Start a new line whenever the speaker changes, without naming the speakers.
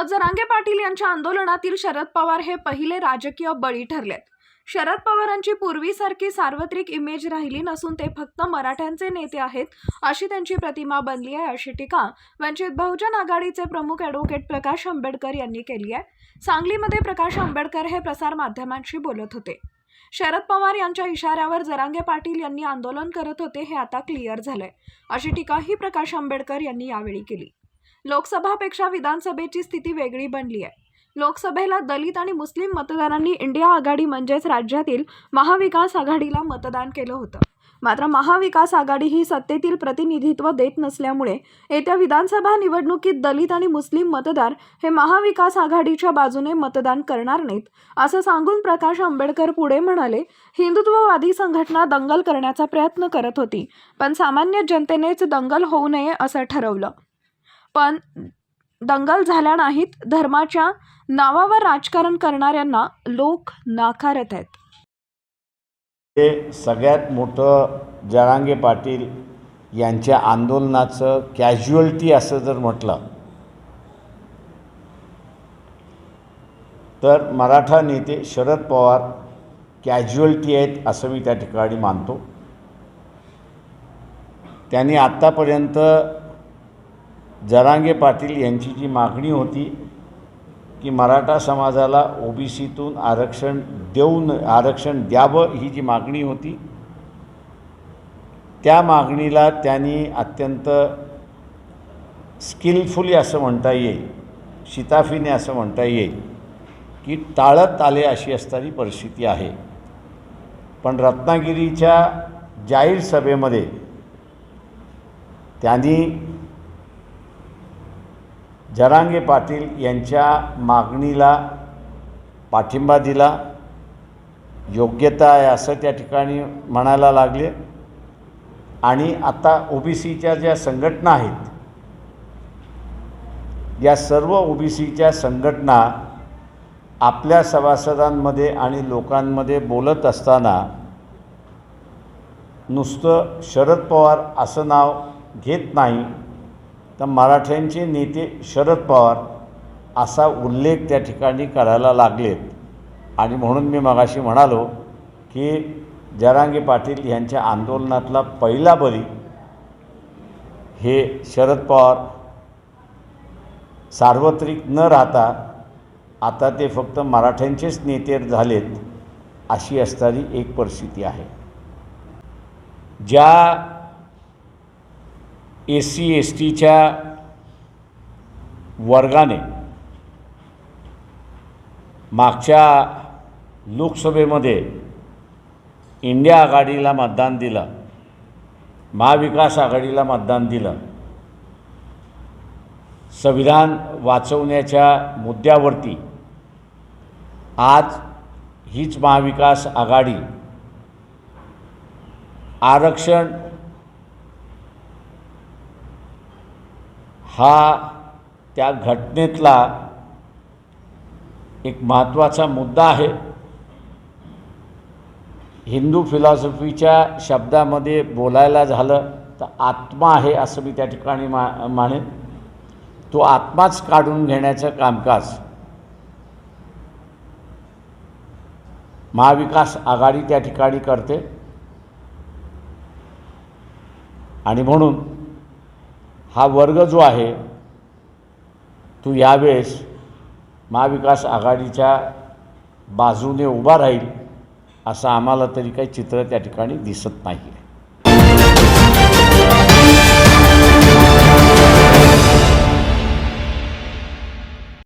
जरांगे पाटील यांच्या आंदोलनातील शरद पवार हे पहिले राजकीय बळी ठरलेत। शरद पवारांची पूर्वीसारखी सार्वत्रिक इमेज राहिली नसून ते फक्त मराठ्यांचे नेते आहेत अशी त्यांची प्रतिमा बनली आहे, अशी टीका वंचित बहुजन आघाडीचे प्रमुख ॲडव्होकेट प्रकाश आंबेडकर यांनी केली आहे। सांगलीमध्ये प्रकाश आंबेडकर हे प्रसार माध्यमांशी बोलत होते। शरद पवार यांच्या इशाऱ्यावर जरांगे पाटील यांनी आंदोलन करत होते हे आता क्लिअर झालंय, अशी टीकाही प्रकाश आंबेडकर यांनी यावेळी केली। लोकसभापेक्षा विधानसभेची स्थिती वेगळी बनली आहे। लोकसभेला दलित आणि मुस्लिम मतदारांनी इंडिया आघाडी म्हणजेच राज्यातील महाविकास आघाडीला मतदान केलं होतं। मात्र महाविकास आघाडी ही सत्तेतील प्रतिनिधित्व देत नसल्यामुळे येत्या विधानसभा निवडणुकीत दलित आणि मुस्लिम मतदार हे महाविकास आघाडीच्या बाजूने मतदान करणार नाहीत, असं सांगून प्रकाश आंबेडकर पुढे म्हणाले, हिंदुत्ववादी संघटना दंगल करण्याचा प्रयत्न करत होती, पण सामान्य जनतेनेच दंगल होऊ नये असं ठरवलं। पण दंगल झाल्या नाहीत। धर्माच्या नावावर राजकारण करणाऱ्यांना लोक नाकारत आहेत।
हे सगळ्यात मोठं जरांगे पाटील यांच्या आंदोलनाचं कॅज्युअलिटी असं जर म्हटलं तर मराठा नेते शरद पवार कॅज्युअलिटी आहेत असं मी त्या ठिकाणी मानतो। त्यांनी आत्तापर्यंत जरांगे पाटील यांची जी मागणी होती की मराठा समाजाला ओबीसीतून आरक्षण द्यावं ही जी मागणी होती, त्या मागणीला त्यांनी अत्यंत स्किलफुली असं म्हणता येईल, शिताफीने असं म्हणता येईल की टाळत आले अशी असणारी परिस्थिती आहे। पण रत्नागिरीच्या जाहीर सभेमध्ये त्यांनी जरांगे पाटील यांच्या मागणीला पाठिंबा दिला, योग्यता आहे असं त्या ठिकाणी म्हणायला लागले। आणि आता ओबीसीच्या ज्या संघटना आहेत, या सर्व ओबीसीच्या संघटना आपल्या सभासदांमध्ये आणि लोकांमध्ये बोलत असताना नुसतं शरद पवार असं नाव घेत नाही तर मराठ्यांचे नेते शरद पवार असा उल्लेख त्या ठिकाणी करायला लागलेत। आणि म्हणून मी मगाशी म्हणालो की जरांगे पाटील यांच्या आंदोलनातला पहिला बळी हे शरद पवार सार्वत्रिक न राहता आता ते फक्त मराठ्यांचेच नेते झालेत अशी असणारी एक परिस्थिती आहे। ज्या SC STच्या वर्गाने मागच्या लोकसभेमध्ये इंडिया आघाडीला मतदान दिलं, महाविकास आघाडीला मतदान दिलं, संविधान वाचवण्याच्या मुद्द्यावरती आज हीच महाविकास आघाडी आरक्षण हा त्या घटनेतला एक महत्त्वाचा मुद्दा आहे। हिंदू फिलॉसॉफीच्या शब्दामध्ये बोलायला झालं तर आत्मा आहे असं मी त्या ठिकाणी मानेन। तो आत्माच काढून घेण्याचं कामकाज महाविकास आघाडी त्या ठिकाणी करते। आणि म्हणून हा वर्ग जो आहे तो यावेळेस महाविकास आघाडीच्या बाजूने उभा राहील असं आम्हाला तरी काही चित्र त्या ठिकाणी दिसत नाही।